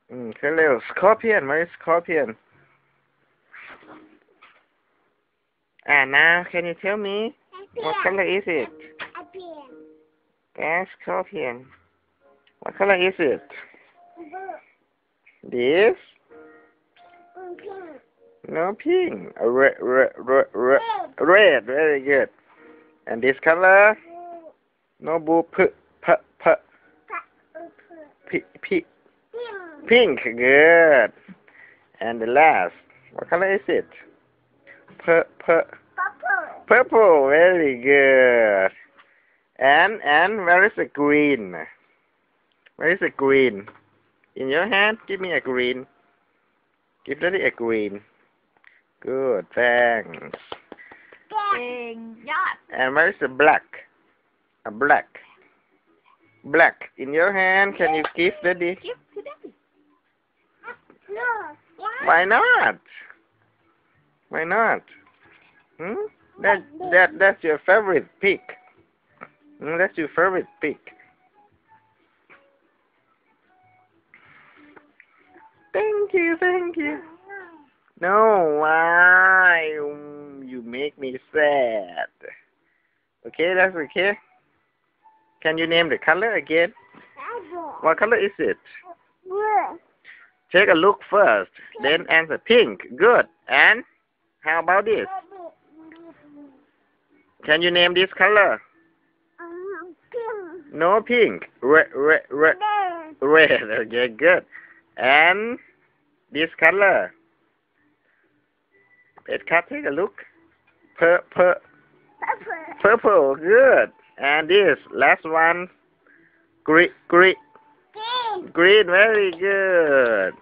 Hello, scorpion. Where is scorpion? And now, can you tell me what color is it? That's scorpion. What color is it? This? No, pink. Red. Very good. And this color? No blue. Pink. Good. And the last, what color is it? Purple. Very good. And where is the green? Where is the green? In your hand, give me a green. Give Daddy a green. Good, thanks. And where is the black? A black. Black. In your hand, can you give Daddy? Give to Daddy. Why not? Why not? That's your favorite pig. That's your favorite pig. Thank you. No, why? You make me sad. Okay, that's okay. Can you name the color again? What color is it? Take a look first, then answer pink. Good. And how about this? Can you name this color? No, pink. Red. Okay, good. And this color? Let's take a look. Purple. Good. And this last one? Green. Very good.